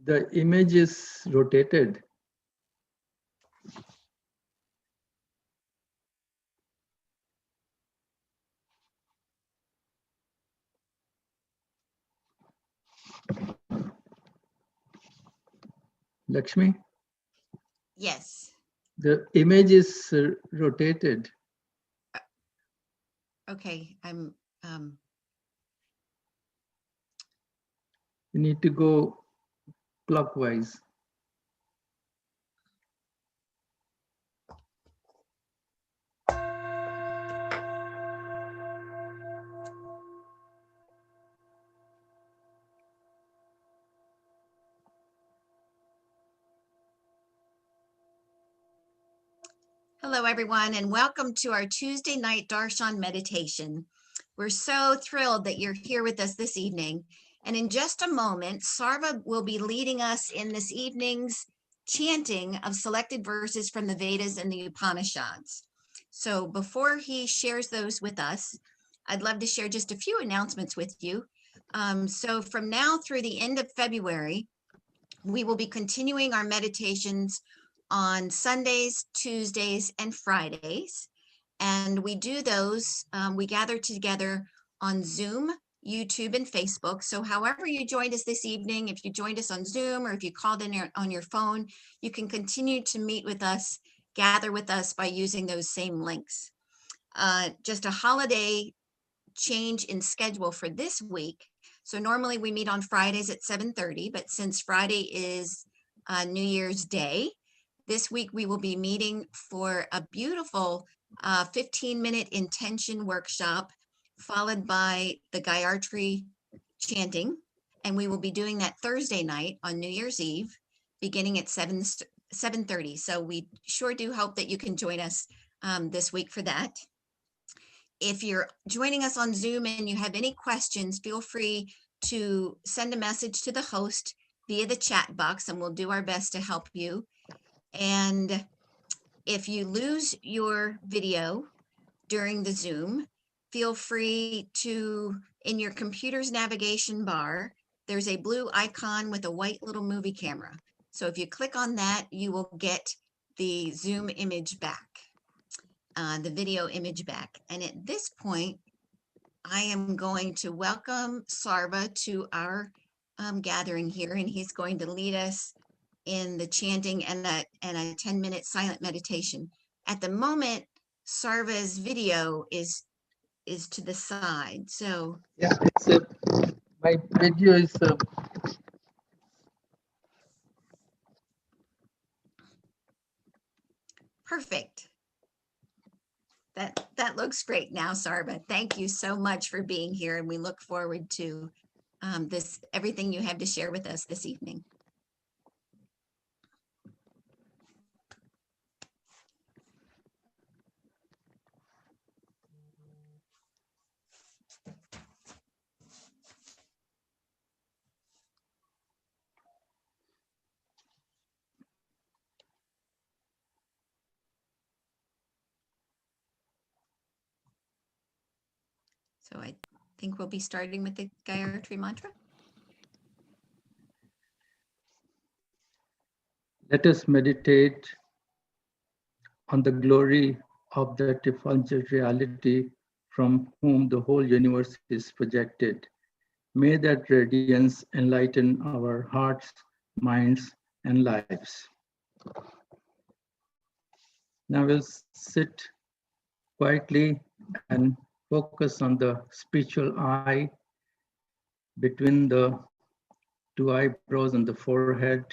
The image is rotated. Lakshmi, Yes. the image is rotated. Okay. You need to go clockwise. Hello, everyone, and welcome to our Tuesday night Darshan meditation. We're so thrilled that you're here with us this evening. And in just a moment, Sarva will be leading us in this evening's chanting of selected verses from the Vedas and the Upanishads. So before he shares those with us, I'd love to share just a few announcements with you. So from now through the end of February, we will be continuing our meditations on Sundays, Tuesdays, and Fridays. And we do those, we gather together on Zoom, YouTube, and Facebook. So however you joined us this evening, if you joined us on Zoom or if you called in on your phone, you can continue to meet with us, gather with us by using those same links. Just a holiday change in schedule for this week. So normally we meet on Fridays at 7:30, but since Friday is New Year's Day, this week we will be meeting for a beautiful 15-minute intention workshop, followed by the Gayatri chanting. And we will be doing that Thursday night on New Year's Eve, beginning at 7:30. So we sure do hope that you can join us this week for that. If you're joining us on Zoom and you have any questions, feel free to send a message to the host via the chat box and we'll do our best to help you. And if you lose your video during the Zoom, feel free to, in your computer's navigation bar, there's a blue icon with a white little movie camera. So if you click on that, you will get the Zoom image back. The video image back. And at this point, I am going to welcome Sarva to our gathering here, and he's going to lead us in the chanting and a 10-minute silent meditation. At the moment, Sarva's video is to the side. So yeah, my video is perfect. That looks great now, Sarva. Thank you so much for being here, and we look forward to everything you have to share with us this evening. So I think we'll be starting with the Gayatri mantra. let us meditate on the glory of that effulgent reality from whom the whole universe is projected. May that radiance enlighten our hearts, minds, and lives. Now we'll sit quietly and focus on the spiritual eye between the two eyebrows and the forehead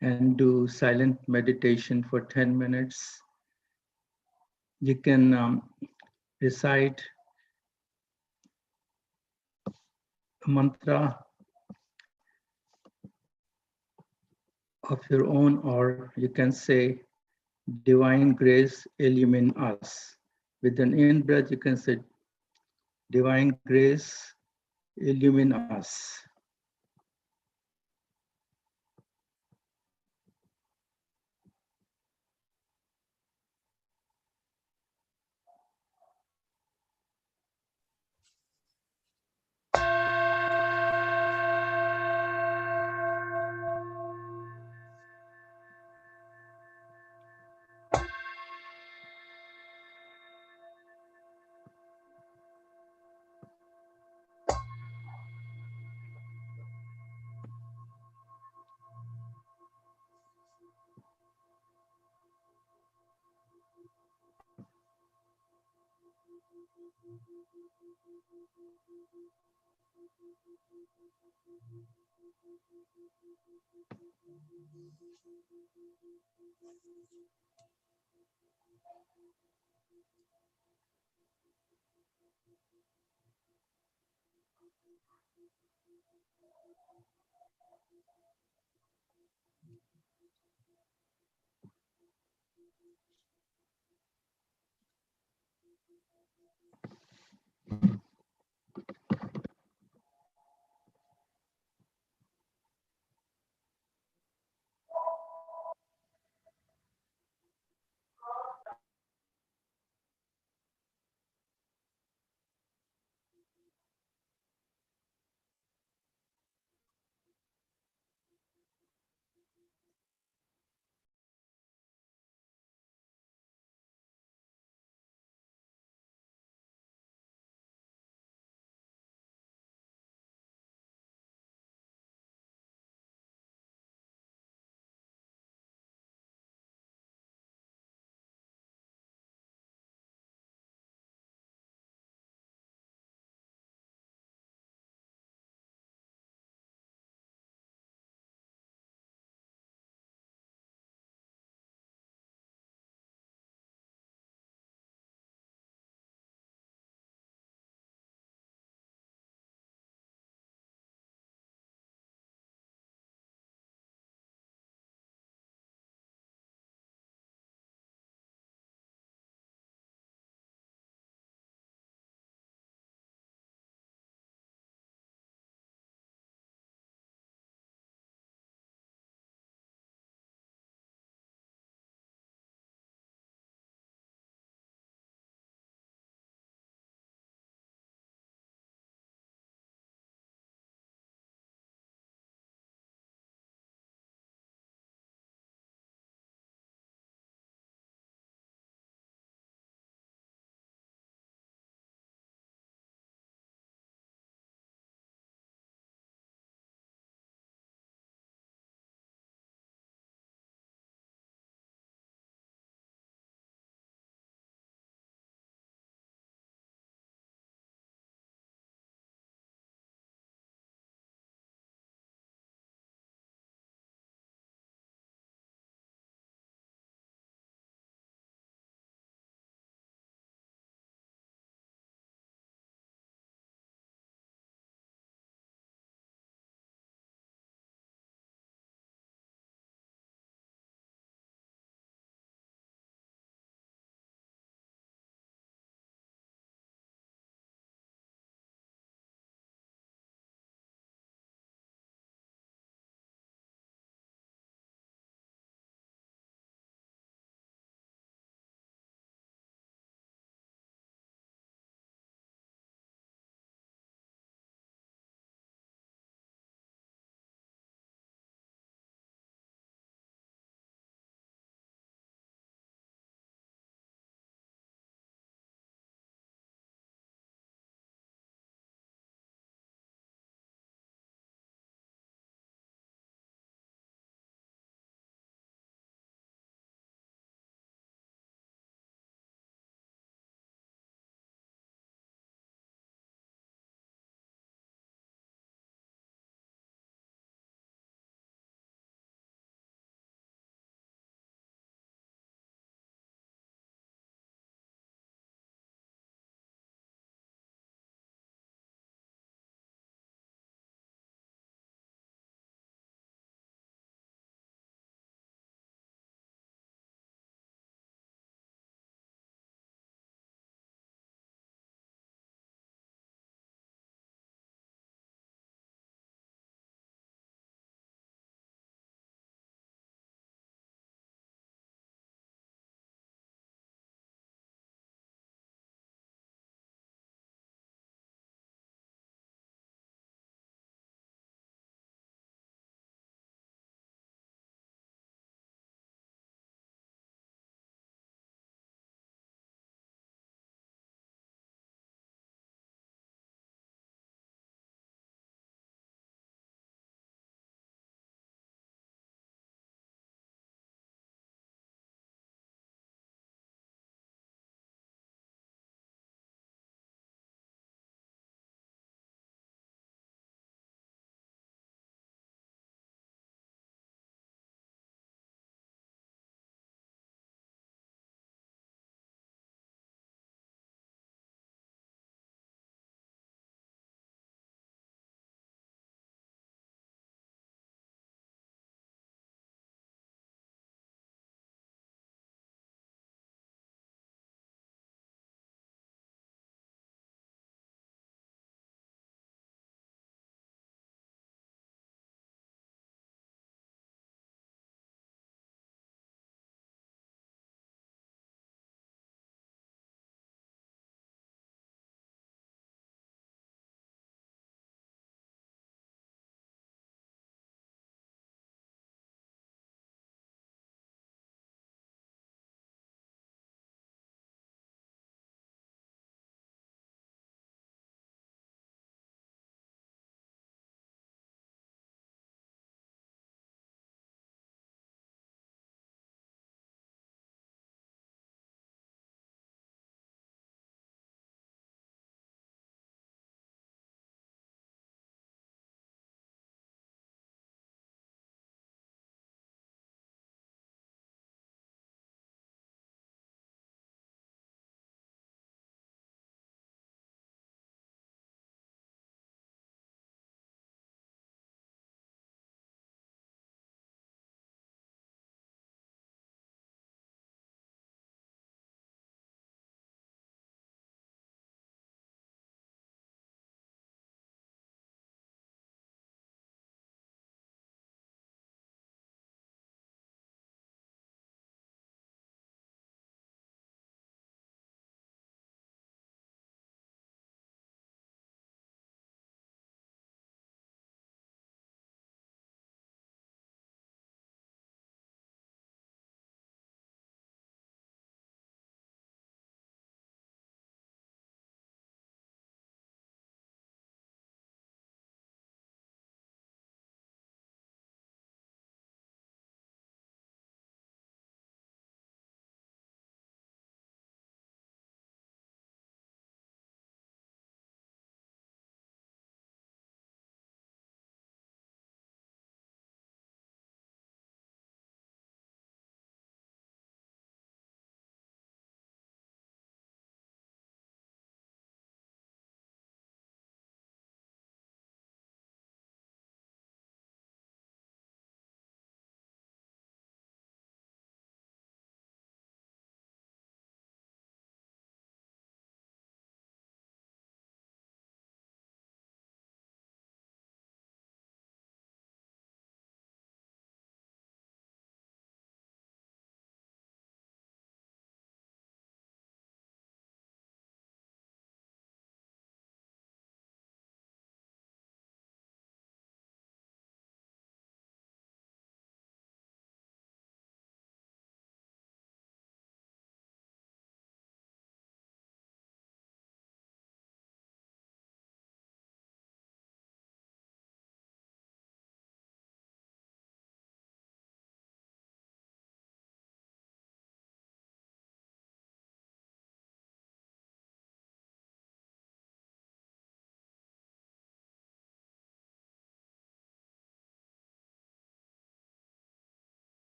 and do silent meditation for 10 minutes. You can recite a mantra of your own, or you can say, divine grace illumine us. With an in-breath, you can say, divine grace illumine us.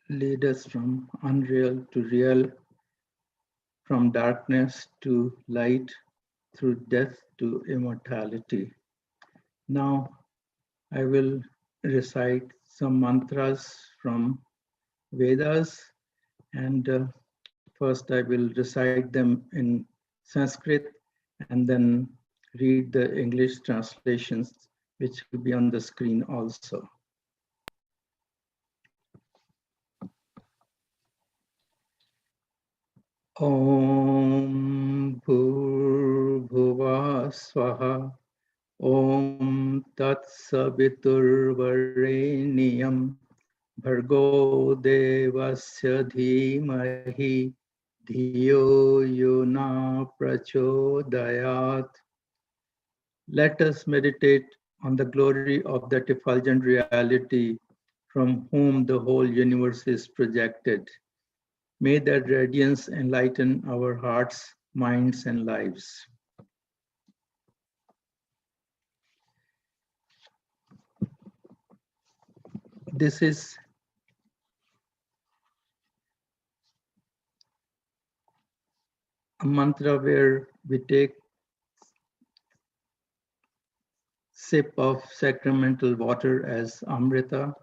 lead us from unreal to real, from darkness to light, through death to immortality. Now I will recite some mantras from Vedas, and first I will recite them in Sanskrit and then read the English translations, which will be on the screen also. Om Bhurbhuva Swaha Om Tat Saviturvarenyam Bhargo Devasya Dhimahi Dhiyo Yona Prachodayat. Let us meditate on the glory of that effulgent reality from whom the whole universe is projected. May that radiance enlighten our hearts, minds, and lives. This is a mantra where we take sip of sacramental water as Amrita.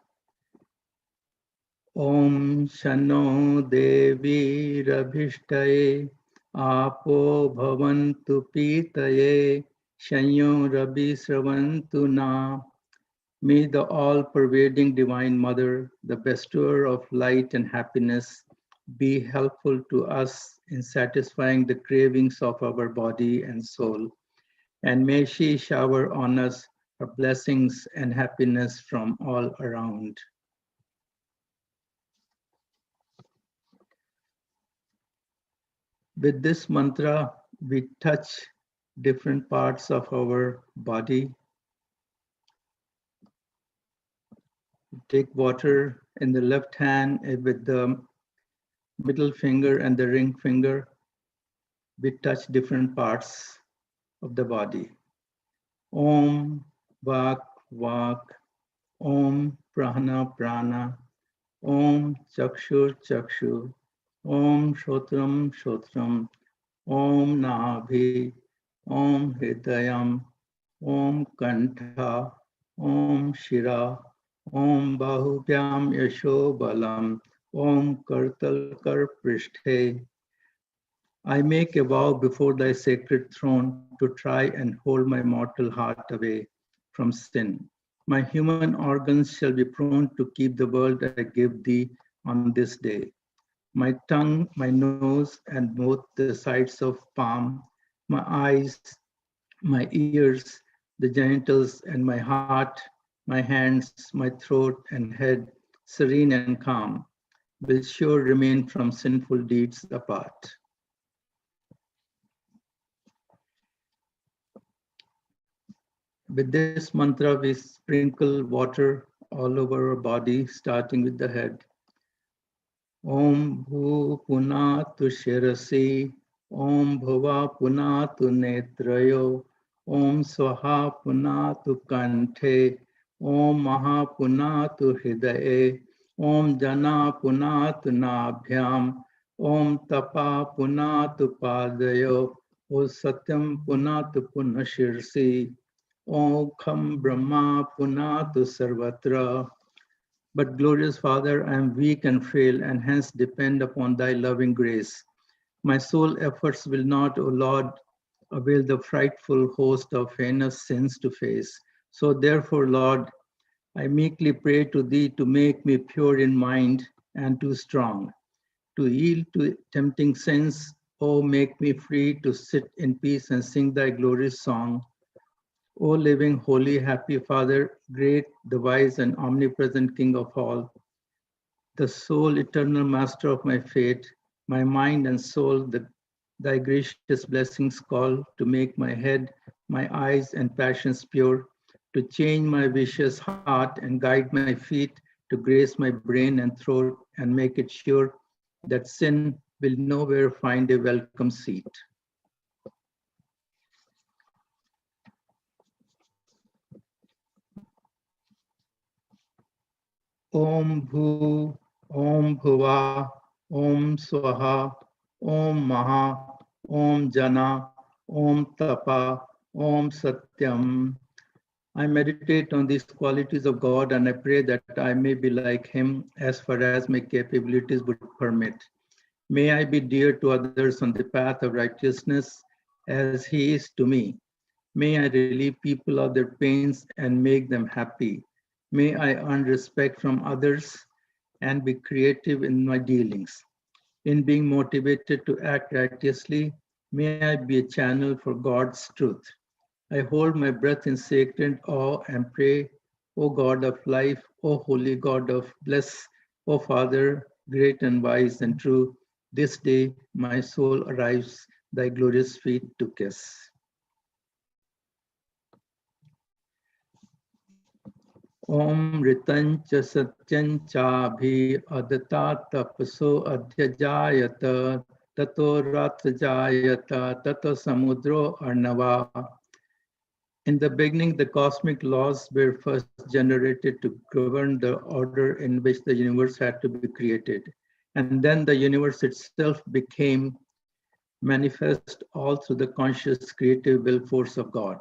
Om Shano Devi Rabhishtaye Apo Bhavantu Pitaye Shanyo Rabi Sravantu Na. May the all-pervading Divine Mother, the bestower of light and happiness, be helpful to us in satisfying the cravings of our body and soul. And may she shower on us her blessings and happiness from all around. With this mantra, we touch different parts of our body. Take water in the left hand with the middle finger and the ring finger. We touch different parts of the body. Om Vak Vak, Om Prana Prana, Om Chakshur Chakshur, Om Shotram Shotram, Om Nabhi, Om Hridayam, Om Kantha, Om Shira, Om Bahubhyam Yasho Balam, Om Kartal Kar Prishthe. I make a vow before thy sacred throne to try and hold my mortal heart away from sin. My human organs shall be prone to keep the world I give thee on this day. My tongue, my nose, and both the sides of palm, my eyes, my ears, the genitals, and my heart, my hands, my throat and head, serene and calm, will sure remain from sinful deeds apart. With this mantra, we sprinkle water all over our body, starting with the head. Om Bhu Punatu Shirasi, Om Bhuva Punatu Netrayo, Om Swaha Punatu Kanthe, Om Maha Punatu Hridaye, Om Jana Punatu Nabhyam, Om Tapa Punatu Padayo, O Satyam Punatu Punashirsi, Om Kham Brahma Punatu Sarvatra. But glorious Father, I am weak and frail and hence depend upon thy loving grace. My soul efforts will not, O Lord, avail the frightful host of heinous sins to face. So therefore, Lord, I meekly pray to thee to make me pure in mind and too strong. To yield to tempting sins, O make me free to sit in peace and sing thy glorious song. O living, holy, happy Father, great, the wise and omnipresent King of all, the sole eternal master of my fate, my mind and soul, thy gracious blessings call to make my head, my eyes and passions pure, to change my vicious heart and guide my feet, to grace my brain and throat and make it sure that sin will nowhere find a welcome seat. Om Bhu, Om Bhuva, Om Swaha, Om Maha, Om Jana, Om Tapa, Om Satyam. I meditate on these qualities of God and I pray that I may be like Him as far as my capabilities would permit. May I be dear to others on the path of righteousness as He is to me. May I relieve people of their pains and make them happy. May I earn respect from others and be creative in my dealings. In being motivated to act righteously, may I be a channel for God's truth. I hold my breath in sacred awe and pray, O God of life, O holy God of bliss, O Father, great and wise and true, this day my soul arrives thy glorious feet to kiss. Om Ritancha Satyancha Bhi Adata Tapaso Adhyajayata Tato Ratajayata Tato Samudro Arnava. In the beginning, the cosmic laws were first generated to govern the order in which the universe had to be created. And then the universe itself became manifest all through the conscious creative will force of God.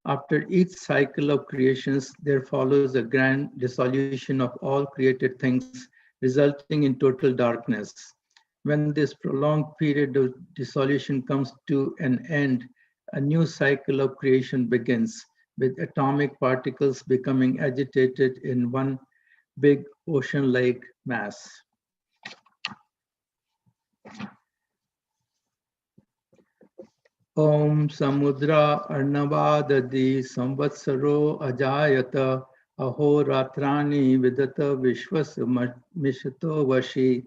After each cycle of creations, there follows a grand dissolution of all created things, resulting in total darkness. When this prolonged period of dissolution comes to an end, a new cycle of creation begins, with atomic particles becoming agitated in one big ocean-like mass. Om Samudra Arnavadadi Samvatsaro Ajayata Aho Ratrani Vidata Vishwas Mishato Vashi.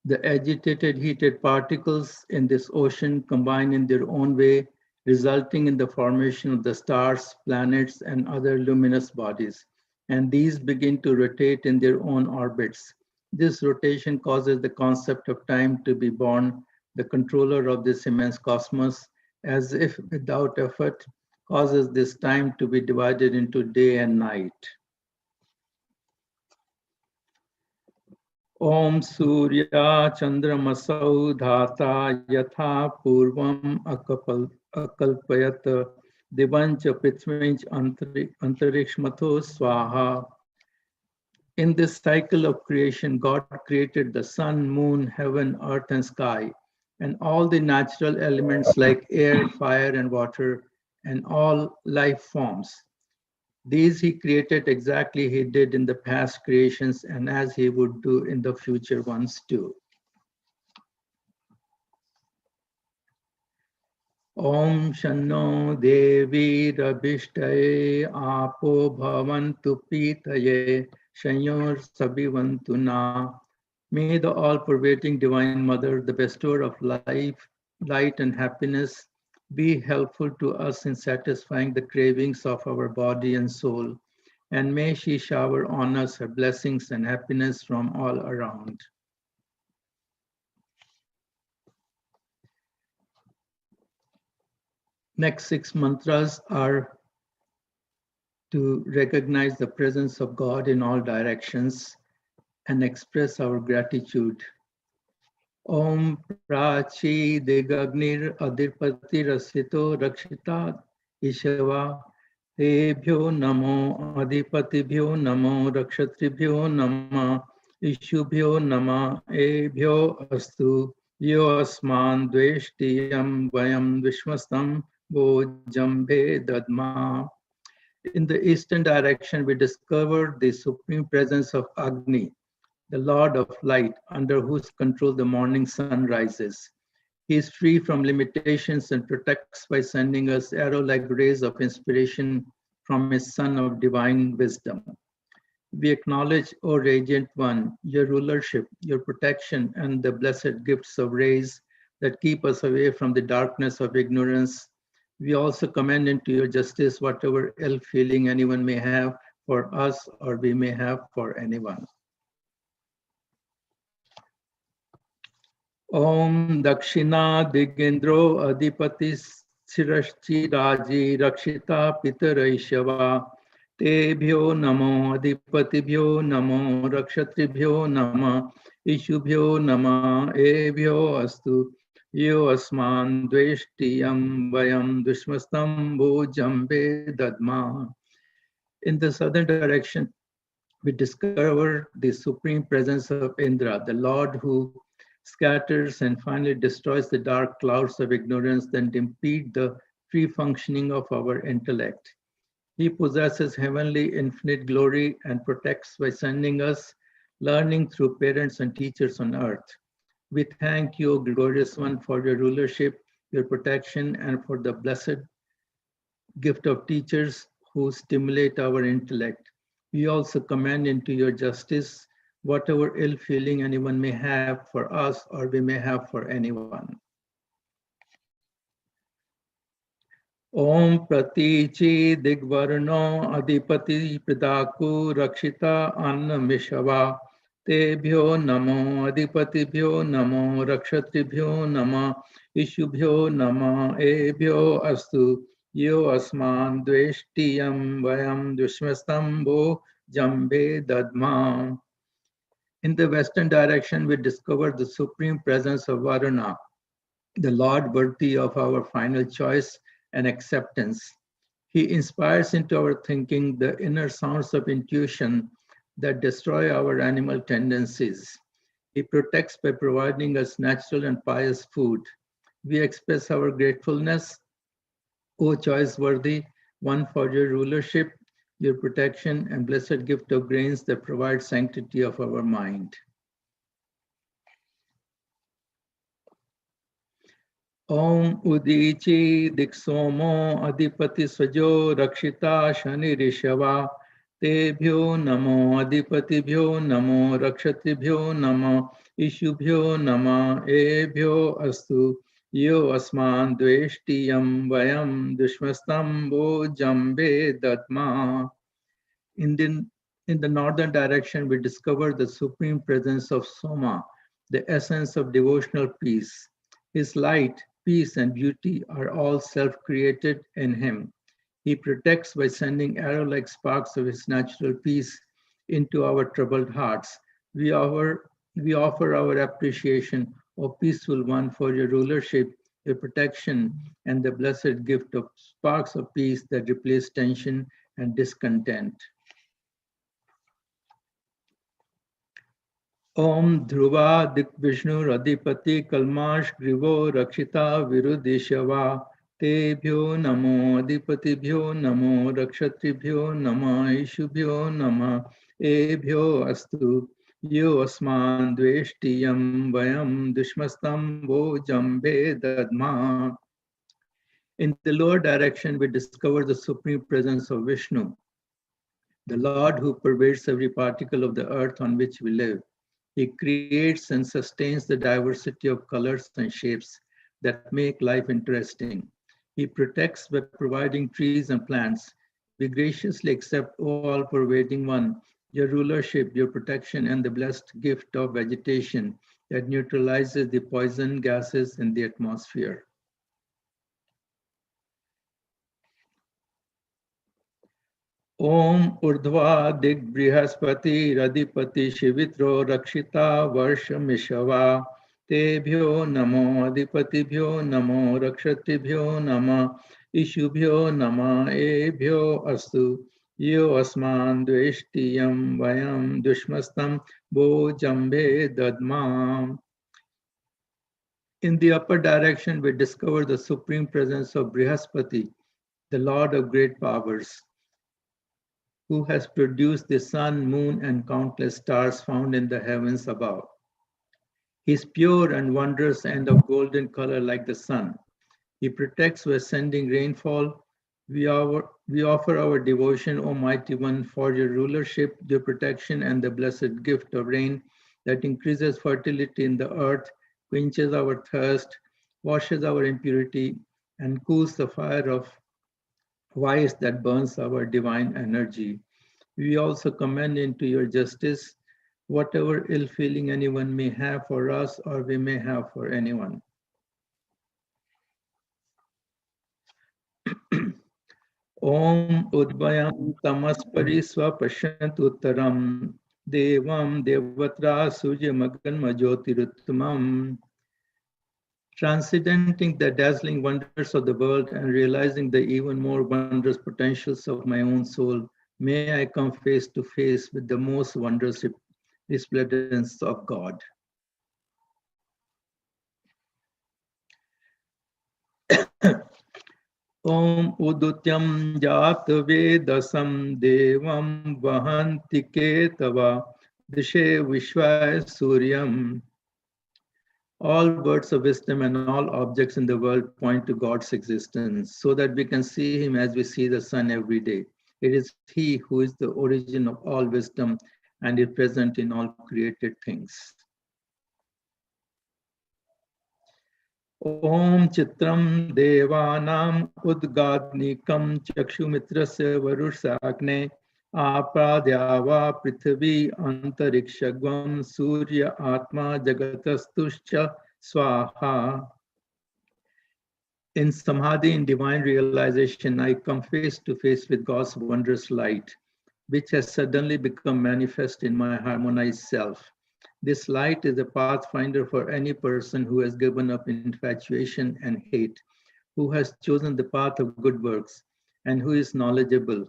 The agitated heated particles in this ocean combine in their own way, resulting in the formation of the stars, planets, and other luminous bodies. And these begin to rotate in their own orbits. This rotation causes the concept of time to be born, the controller of this immense cosmos, as if without effort, causes this time to be divided into day and night. Om Surya Chandramasau Dhata Yatha Purvam Akalpayat Divancha Prithvinch Antarikshmatho Swaha. In this cycle of creation, God created the sun, moon, heaven, earth, and sky, and all the natural elements like air, fire, and water, and all life forms. These he created exactly he did in the past creations and as he would do in the future ones too. Om Shanno Devi Rabishtaye Apo Bhavantu Pitaye Shanyor Sabivantuna. May the all-pervading Divine Mother, the bestower of life, light, and happiness, be helpful to us in satisfying the cravings of our body and soul, and may she shower on us her blessings and happiness from all around. Next 6 mantras are to recognize the presence of God in all directions and express our gratitude. Om Prachi Degagnir Adirpati Rasito Rakshita Ishava Tebhyo Namo Adipatibhyo Namo Rakshatribhyo Nama Ishubhyo Nama Ebhyo Astu Yo Asman Dveshtiyam Vayam Vishwastam Bojambe Dadma. In the eastern direction, we discovered the supreme presence of Agni, the Lord of light, under whose control the morning sun rises. He is free from limitations and protects by sending us arrow-like rays of inspiration from his sun of divine wisdom. We acknowledge, O Radiant One, your rulership, your protection, and the blessed gifts of rays that keep us away from the darkness of ignorance. We also commend into your justice whatever ill feeling anyone may have for us or we may have for anyone. Om Dakshina Digendro Adipati Sirashchi Raji Rakshita Pitaraishava Tebhyo namo adipatibhyo namo rakshatribhyo nama ishubhyo nama ebhyo astu yo asman dveshtiyam vayam dushmastam bhujambe dadma. In the southern direction, we discover the supreme presence of Indra, the Lord who scatters and finally destroys the dark clouds of ignorance that impede the free functioning of our intellect. He possesses heavenly infinite glory and protects by sending us learning through parents and teachers on earth. We thank you, glorious one, for your rulership, your protection, and for the blessed gift of teachers who stimulate our intellect. We also commend into your justice whatever ill feeling anyone may have for us or we may have for anyone. Om Pratichi Digvarno Adipati Pridaku Rakshita Anna Mishava Tebhyo Namo Adipatibhyo Namo Rakshatribhyo Nama Ishubhyo Nama Ebhyo Astu Yo Asman Dveshtiyam Vayam Dushmastambo Jambe Dadma. In the western direction, we discover the supreme presence of Varuna, the Lord worthy of our final choice and acceptance. He inspires into our thinking the inner sounds of intuition that destroy our animal tendencies. He protects by providing us natural and pious food. We express our gratefulness, O choice-worthy one, for your rulership, your protection, and blessed gift of grains that provide sanctity of our mind. Om Udichi Diksomo Adipati Swajo Rakshita Shani Rishava Tebhyo Namo Adipatibhyo Namo Rakshatibhyo Namo Ishubhyo Nama Ebhyo Astu Yo Asman Dveshtiyam Vayam Dushmastambo Jambe Datma. In the northern direction, we discover the supreme presence of Soma, the essence of devotional peace. His light, peace, and beauty are all self-created in him. He protects by sending arrow-like sparks of his natural peace into our troubled hearts. We offer our appreciation, O peaceful one, for your rulership, your protection, and the blessed gift of sparks of peace that replace tension and discontent. Om Dhruva Dik Vishnu Radipati Kalmash Grivo Rakshita Virudishava Tebhyo Namo Adipatibhyo Namo Rakshatribhyo Nama Ishubhyo Nama Ebhyo Astu Yo Asman Dveshtiyam Vayam Dushmastam Vo Jambe Dadma. In the lower direction, we discover the supreme presence of Vishnu, the Lord who pervades every particle of the earth on which we live. He creates and sustains the diversity of colors and shapes that make life interesting. He protects by providing trees and plants. We graciously accept, O all-pervading one, your rulership, your protection, and the blessed gift of vegetation that neutralizes the poison gases in the atmosphere. Om Urdhva Dig Brihaspati Radipati Shivitro Rakshita Varsha Mishava Tebhyo Namo Adipatibhyo Namo Rakshatibhyo Nama Ishubhyo Nama Ebhyo Astu Yo Asman Dveshtiyam Vayam Dushmastam Bo Jambe Dadma. In the upper direction, we discover the supreme presence of Brihaspati, the Lord of great powers, who has produced the sun, moon, and countless stars found in the heavens above. He is pure and wondrous and of golden color like the sun. He protects by sending rainfall. We offer our devotion, O mighty one, for your rulership, your protection, and the blessed gift of rain that increases fertility in the earth, quenches our thirst, washes our impurity, and cools the fire of vice that burns our divine energy. We also commend into your justice whatever ill feeling anyone may have for us or we may have for anyone. Om Udvayam Tamaspari Swapashantu Uttaram Devam Devatra Surya Maganma Jyotiruttamam. Transcendenting the dazzling wonders of the world and realizing the even more wondrous potentials of my own soul, may I come face to face with the most wondrous resplendence of God. Om Udutyam Jat Vedasam Devam Vahanti Ketava Dishe Vishwaya Suryam. All words of wisdom and all objects in the world point to God's existence so that we can see Him as we see the sun every day. It is He who is the origin of all wisdom and is present in all created things. Om Chitram Devanam Udgadnikam Chakshumitrasya Varushagne Apradyava Prithvi Antarikshagvam Surya Atma Jagatastuscha Swaha. In Samadhi, in divine realization, I come face to face with God's wondrous light, which has suddenly become manifest in my harmonized self. This light is a pathfinder for any person who has given up infatuation and hate, who has chosen the path of good works, and who is knowledgeable.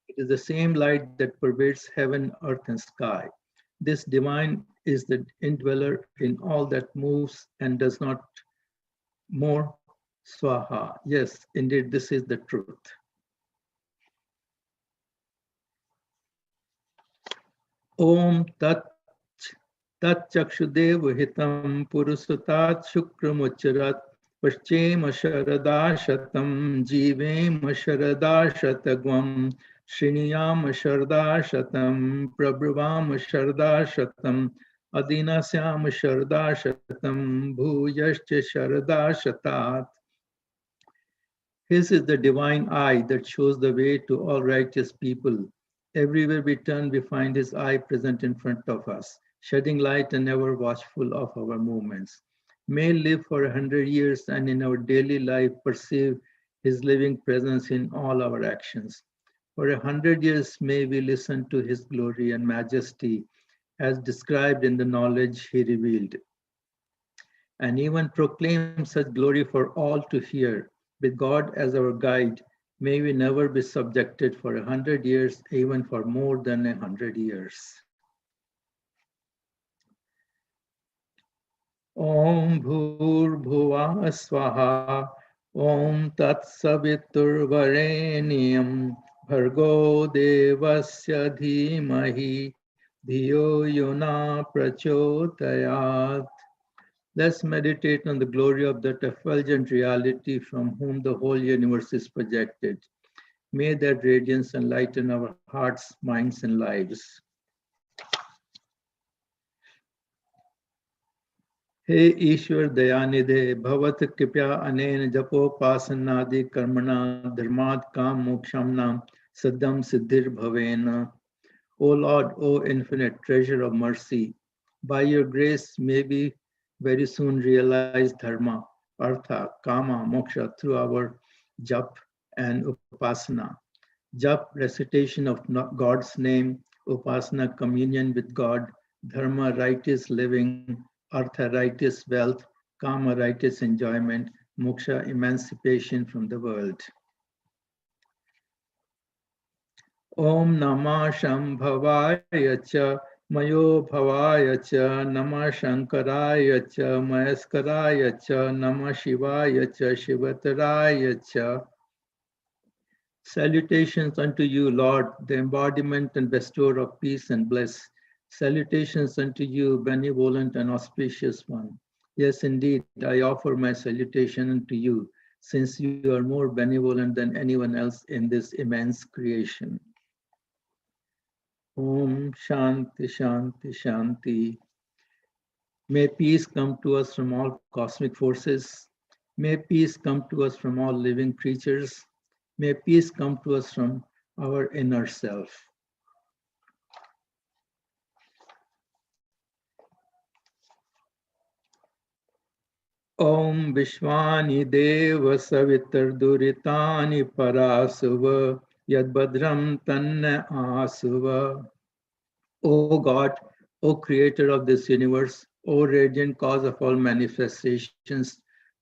It is the same light that pervades heaven, earth, and sky. This divine is the indweller in all that moves and does not more. Swaha. Yes, indeed, this is the truth. Om Tat Chakshudev Hitam Purusatat Shukramucharat Paschema Sharada Shatam Jivema Sharada Shatagvam Sriniyam Sharada Shatam Prabhavam Sharada Shatam Adinasyam Sharada Shatam Bhuyascha Sharada Shatat. His is the divine eye that shows the way to all righteous people. Everywhere we turn, we find his eye present in front of us, shedding light and ever watchful of our movements. May live for 100 years and in our daily life perceive his living presence in all our actions. For 100 years may we listen to his glory and majesty as described in the knowledge he revealed, and even proclaim such glory for all to hear. With God as our guide, may we never be subjected for 100 years, even for more than 100 years. Om Bhur Bhuva Swaha Om Tat Savitur Vareniyam Bhargo Devasya Dhimahi Dhiyo Yona Prachodayat. Let's meditate on the glory of that effulgent reality from whom the whole universe is projected. May that radiance enlighten our hearts, minds, and lives. Hey Ishwar Dayanidhe, Bhavat Kripya Anen Japo Pasanadi Karmana Dharmat Kam Mokshamna Saddam Siddhir Bhavena. O Lord, O infinite treasure of mercy, by your grace may we very soon realize dharma, artha, kama, moksha through our jap and upasana. Jap, recitation of God's name, upasana, communion with God, dharma, righteous living, artha, righteous wealth, kama, righteous enjoyment, moksha, emancipation from the world. Om Namah Shambhavaya Cha Mayo Bhavaya Cha Namah Shankaraya Cha Mayaskaraya Cha Namah Shivaya Cha Shivataraya Cha. Salutations unto you, Lord, the embodiment and bestower of peace and bliss. Salutations unto you, benevolent and auspicious one. Yes, indeed, I offer my salutation unto you, since you are more benevolent than anyone else in this immense creation. Om Shanti Shanti Shanti. May peace come to us from all cosmic forces. May peace come to us from all living creatures. May peace come to us from our inner self. Om Vishwani Deva Savitar Duritani Parasuva Yadbadram Tanna Asuva. O God, O Creator of this universe, O radiant cause of all manifestations,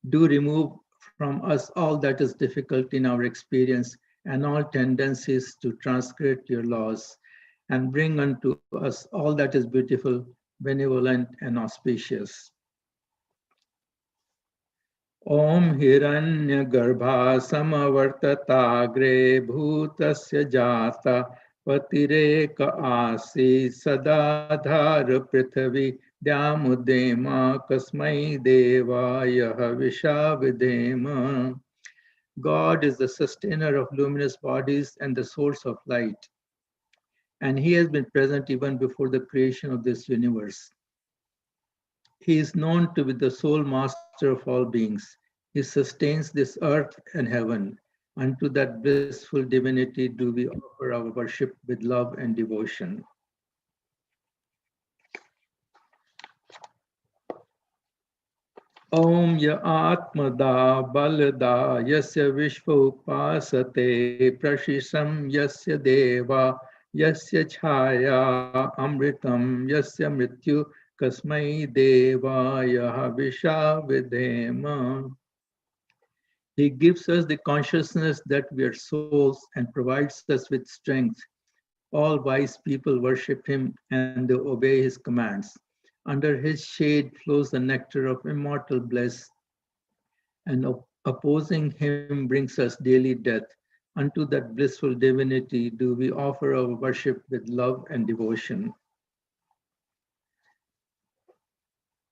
do remove from us all that is difficult in our experience and all tendencies to transgress your laws, and bring unto us all that is beautiful, benevolent, and auspicious. Om Hiranyagarbha Samavartatagre Bhutasya Jata Patireka Asi Sadadhar Prithvi Dyamudema Kasmai Devaya Vishavidema. God is the sustainer of luminous bodies and the source of light, and He has been present even before the creation of this universe. He is known to be the sole master of all beings. He sustains this earth and heaven. Unto that blissful divinity do we offer our worship with love and devotion. Om ya atmada balada yasya vishva upasate prashisam yasya deva yasya chaya amritam yasya mrityu kasmai devaya vishavidema. He gives us the consciousness that we are souls and provides us with strength. All wise people worship Him and they obey His commands. Under His shade flows the nectar of immortal bliss, and opposing Him brings us daily death. Unto that blissful divinity do we offer our worship with love and devotion.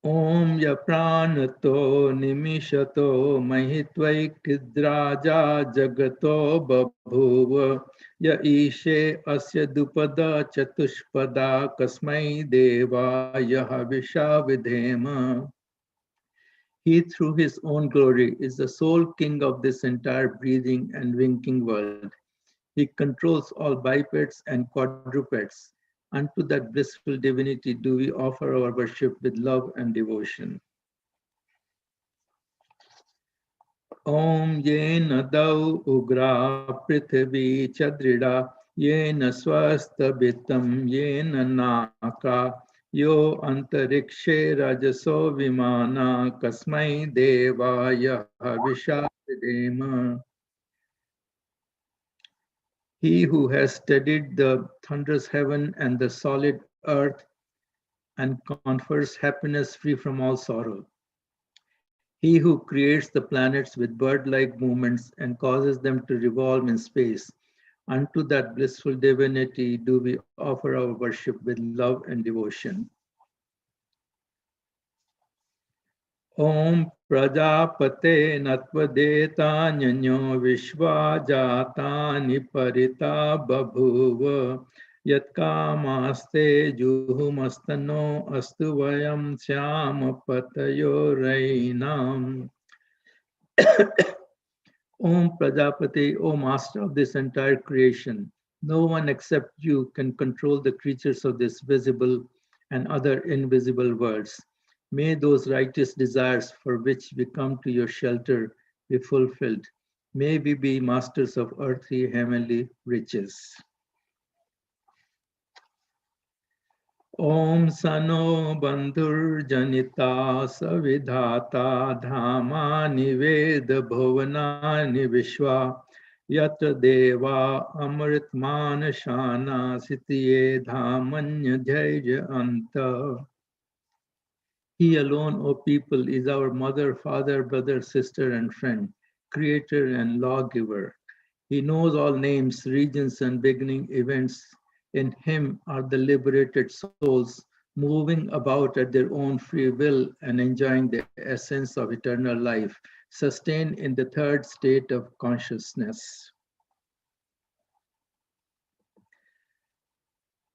Om ya pranato nimishato mahitvaiktidraja jagato babhuva ya ishe asya dupada chatushpada kasmai deva yaha vishavidhema. He through his own glory is the sole king of this entire breathing and winking world. He controls all bipeds and quadrupeds. Unto that blissful divinity do we offer our worship with love and devotion. Om yena dau ugra prithvi chadrida yena swasta bitam yena naka yo antarikshe rajaso vimana kasmai devaya vishavidema. He who has steadied the thunderous heaven and the solid earth and confers happiness free from all sorrow. He who creates the planets with bird-like movements and causes them to revolve in space. Unto that blissful divinity do we offer our worship with love and devotion. Om Prajapate Natvadeta Nyanyo Vishva Jatani Parita Babhuva Yatkamaste Juhumastano Astuvayam Syamapatayo Rainam. Om Prajapati, O Master of this entire creation, no one except you can control the creatures of this visible and other invisible worlds. May those righteous desires for which we come to your shelter be fulfilled. May we be masters of earthly heavenly riches. Om Sano Bandhur Janita Savidhata Dhamani Veda Bhuvanani Vishwa Yatra Deva Amrit Manashana Sitiye Dhamanya Jaya Anta. He alone, O people, is our mother, father, brother, sister, and friend, creator and lawgiver. He knows all names, regions, and beginning events. In Him are the liberated souls, moving about at their own free will and enjoying the essence of eternal life, sustained in the third state of consciousness.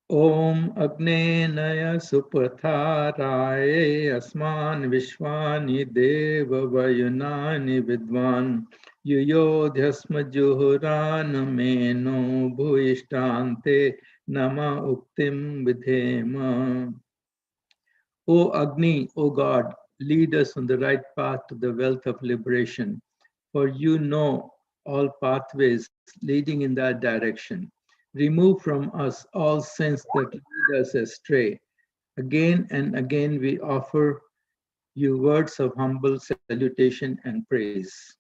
Om Agne Naya Supatharaye Asman Vishwani Deva Vayunani Vidvan Yuyodhyasma Juhuran Meno Bhuishtante Nama Uktim Vidhema. O Agni, O God, lead us on the right path to the wealth of liberation. For you know all pathways leading in that direction. Remove from us all sins that lead us astray. Again and again we offer you words of humble salutation and praise.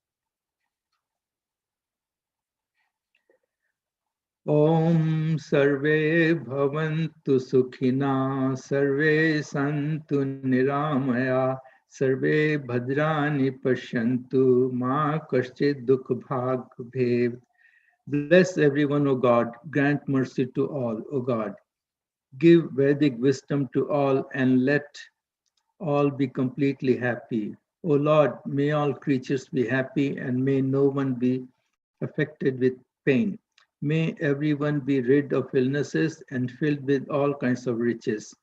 Om Sarve Bhavantu Sukhina Sarve Santu Niramaya Sarve Bhadrani Pashyantu Ma Kaschid Dukh Bhag Bhev. Bless everyone, O God. Grant mercy to all, O God. Give Vedic wisdom to all and let all be completely happy. O Lord, may all creatures be happy and may no one be affected with pain. May everyone be rid of illnesses and filled with all kinds of riches.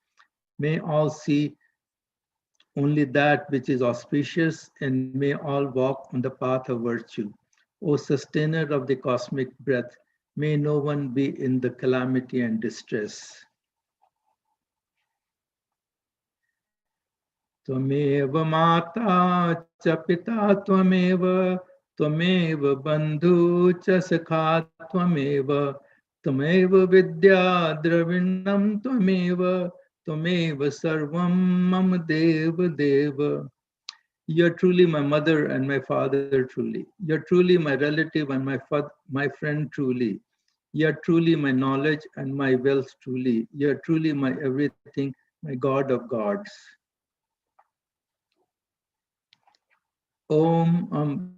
May all see only that which is auspicious, and may all walk on the path of virtue. O sustainer of the cosmic breath, may no one be in the calamity and distress. Tvameva mata cha pita tvameva, tvameva bandhu cha sakha tvameva, tvameva vidya dravinam tvameva, tvameva sarvam mama deva deva. You're truly my mother and my father truly. You're truly my relative and my friend truly. You're truly my knowledge and my wealth truly. You're truly my everything, my God of gods. Om Om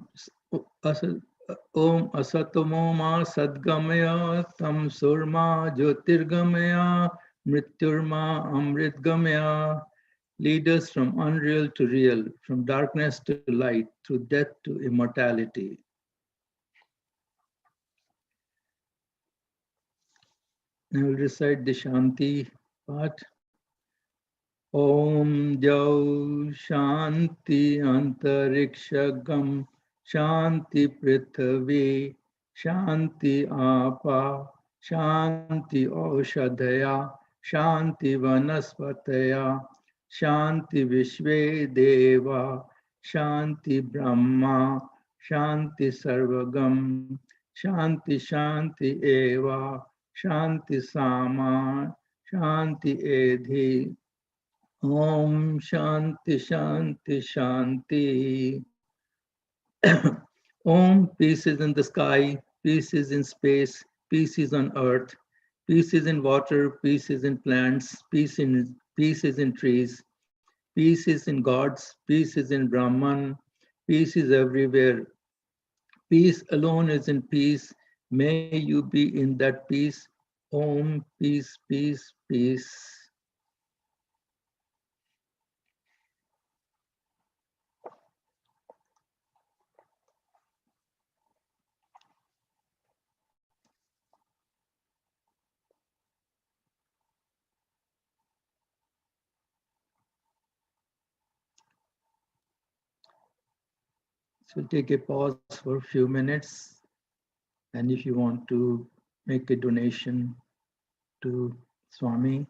Asatoma Sadgamaya Tam Surma Jyotirgamaya Mrityurma Amritgamaya. Lead us from unreal to real, from darkness to light, through death to immortality. I will recite the Shanti part. Om Jau Shanti Antarikshagam Shanti Prithvi Shanti Apa Shanti Aushadhaya Shanti Vanaspataya Shanti Vishve Deva Shanti Brahma Shanti Sarvagam Shanti Shanti Eva Shanti Sama Shanti Edhi Om Shanti Shanti Shanti. Om, peace is in the sky, peace is in space, peace is on earth, peace is in water, peace is in plants, peace is in trees, peace is in gods, peace is in Brahman, peace is everywhere. Peace alone is in peace. May you be in that peace. Om, peace, peace, peace. So take a pause for a few minutes. And if you want to make a donation to Swami,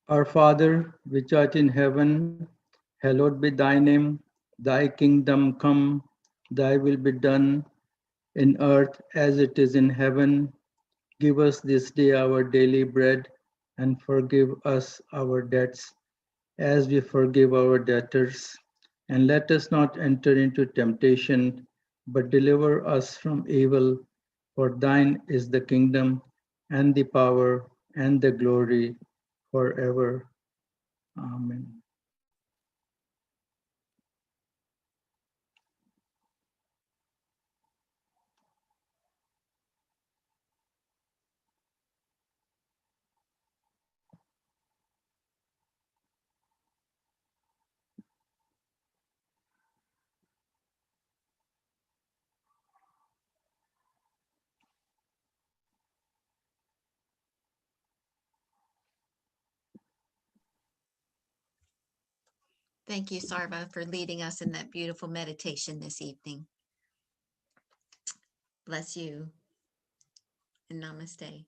Our Father, which art in heaven, hallowed be thy name. Thy kingdom come, thy will be done in earth as it is in heaven. Give us this day our daily bread, and forgive us our debts as we forgive our debtors. And let us not enter into temptation, but deliver us from evil. For thine is the kingdom, and the power, and the glory forever. Amen. Thank you, Sarva, for leading us in that beautiful meditation this evening. Bless you and namaste.